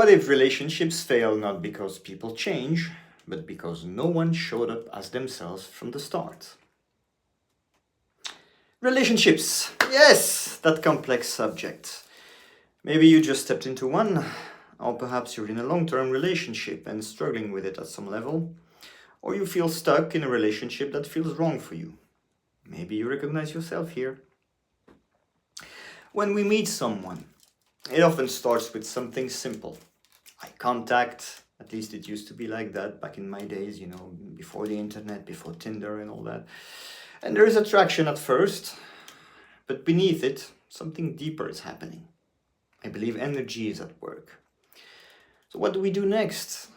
What if relationships fail not because people change, but because no one showed up as themselves from the start? Relationships. Yes, that complex subject. Maybe you just stepped into one, or perhaps you're in a long-term relationship and struggling with it at some level, or you feel stuck in a relationship that feels wrong for you. Maybe you recognize yourself here. When we meet someone, it often starts with something simple. Eye contact, at least it used to be like that back in my days, before the internet, before Tinder and all that. And there is attraction at first, but beneath it, something deeper is happening. I believe energy is at work. So what do we do next?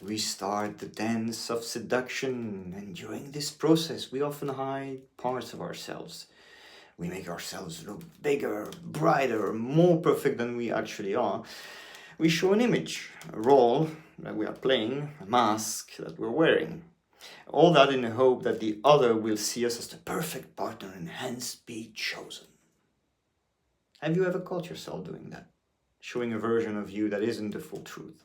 We start the dance of seduction, and during this process, we often hide parts of ourselves. We make ourselves look bigger, brighter, more perfect than we actually are. We show an image, a role that we are playing, a mask that we're wearing. All that in the hope that the other will see us as the perfect partner and hence be chosen. Have you ever caught yourself doing that? Showing a version of you that isn't the full truth?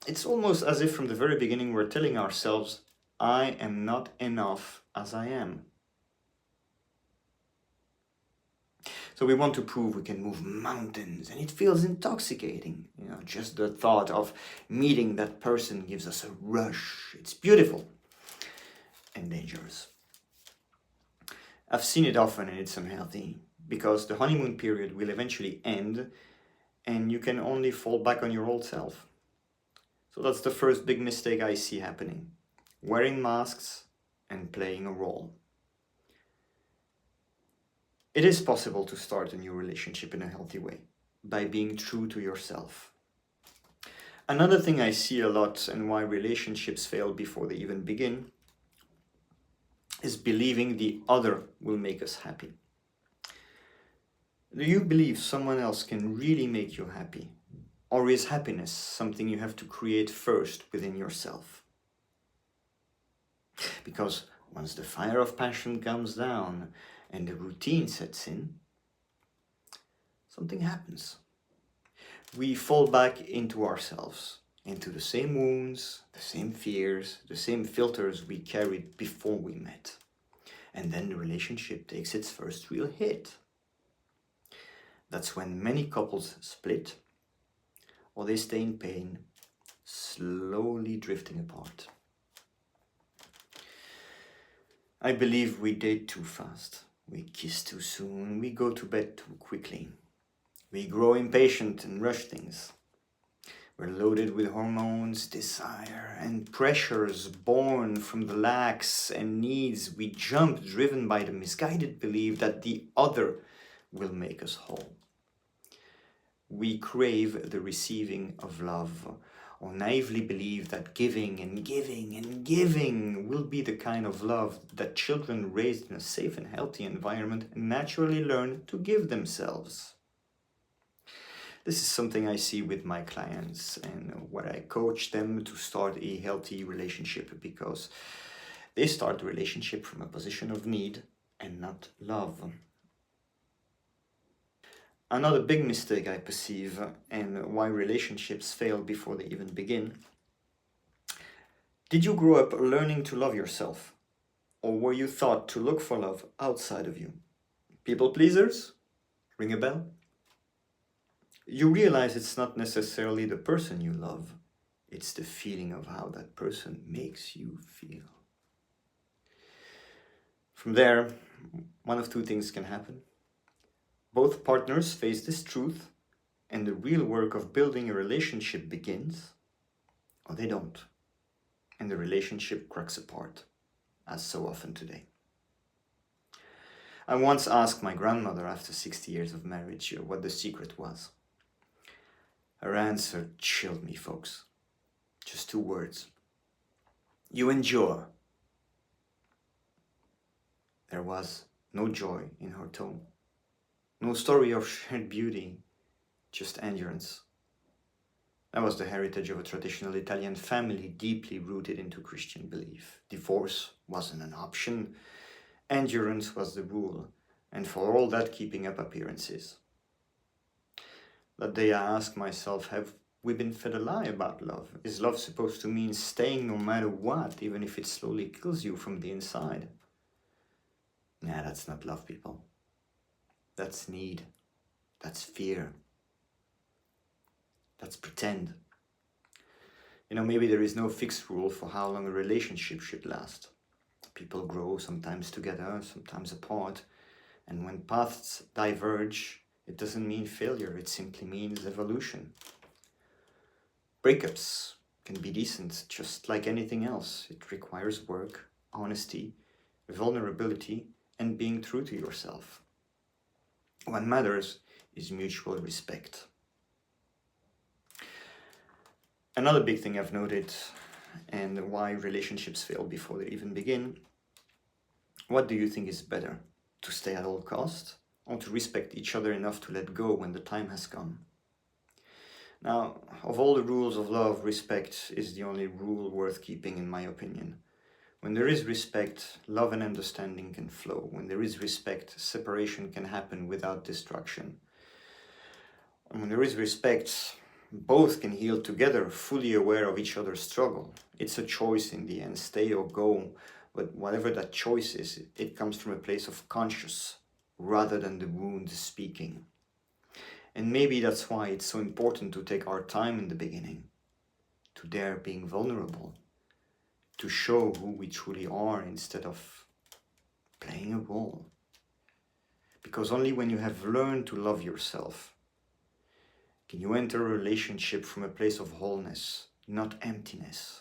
It's almost as if from the very beginning we're telling ourselves, I am not enough as I am. So we want to prove we can move mountains, and it feels intoxicating. Just the thought of meeting that person gives us a rush. It's beautiful and dangerous. I've seen it often and it's unhealthy, because the honeymoon period will eventually end and you can only fall back on your old self. So that's the first big mistake I see happening. Wearing masks and playing a role. It is possible to start a new relationship in a healthy way, by being true to yourself. Another thing I see a lot, and why relationships fail before they even begin, is believing the other will make us happy. Do you believe someone else can really make you happy? Or is happiness something you have to create first within yourself? Because once the fire of passion comes down and the routine sets in, something happens. We fall back into ourselves, into the same wounds, the same fears, the same filters we carried before we met. And then the relationship takes its first real hit. That's when many couples split, or they stay in pain, slowly drifting apart. I believe we date too fast, we kiss too soon, we go to bed too quickly. We grow impatient and rush things. We're loaded with hormones, desire, and pressures born from the lacks and needs we jump, driven by the misguided belief that the other will make us whole. We crave the receiving of love, or naively believe that giving and giving and giving will be the kind of love that children raised in a safe and healthy environment naturally learn to give themselves. This is something I see with my clients and where I coach them to start a healthy relationship, because they start the relationship from a position of need and not love. Another big mistake I perceive, and why relationships fail before they even begin. Did you grow up learning to love yourself? Or were you taught to look for love outside of you? People pleasers? Ring a bell? You realize it's not necessarily the person you love, it's the feeling of how that person makes you feel. From there, one of two things can happen. Both partners face this truth, and the real work of building a relationship begins, or they don't, and the relationship cracks apart, as so often today. I once asked my grandmother after 60 years of marriage what the secret was. Her answer chilled me, folks. Just 2 words. You endure. There was no joy in her tone. No story of shared beauty, just endurance. That was the heritage of a traditional Italian family deeply rooted into Christian belief. Divorce wasn't an option. Endurance was the rule, and for all that, keeping up appearances. That day I ask myself, have we been fed a lie about love? Is love supposed to mean staying no matter what, even if it slowly kills you from the inside? Nah, that's not love, people. That's need. That's fear. That's pretend. Maybe there is no fixed rule for how long a relationship should last. People grow, sometimes together, sometimes apart. And when paths diverge, it doesn't mean failure, it simply means evolution. Breakups can be decent, just like anything else. It requires work, honesty, vulnerability, and being true to yourself. What matters is mutual respect. Another big thing I've noted, and why relationships fail before they even begin, what do you think is better? To stay at all costs, or to respect each other enough to let go when the time has come? Now, of all the rules of love, respect is the only rule worth keeping, in my opinion. When there is respect, love and understanding can flow. When there is respect, separation can happen without destruction. And when there is respect, both can heal together, fully aware of each other's struggle. It's a choice in the end, stay or go. But whatever that choice is, it comes from a place of conscious, rather than the wound speaking. And maybe that's why it's so important to take our time in the beginning, to dare being vulnerable, to show who we truly are instead of playing a role. Because only when you have learned to love yourself can you enter a relationship from a place of wholeness, not emptiness.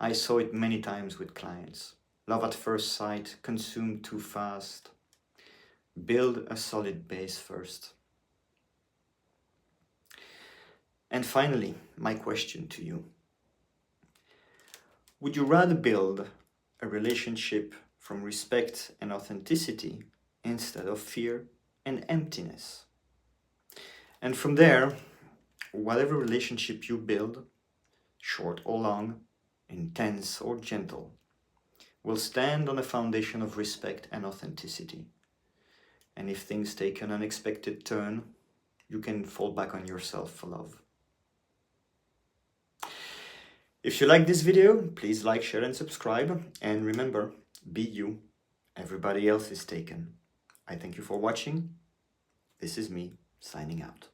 I saw it many times with clients. Love at first sight, consumed too fast. Build a solid base first. And finally, my question to you. Would you rather build a relationship from respect and authenticity instead of fear and emptiness? And from there, whatever relationship you build, short or long, intense or gentle, will stand on a foundation of respect and authenticity. And if things take an unexpected turn, you can fall back on yourself for love. If you like this video, please like, share and subscribe. And remember, be you. Everybody else is taken. I thank you for watching. This is me signing out.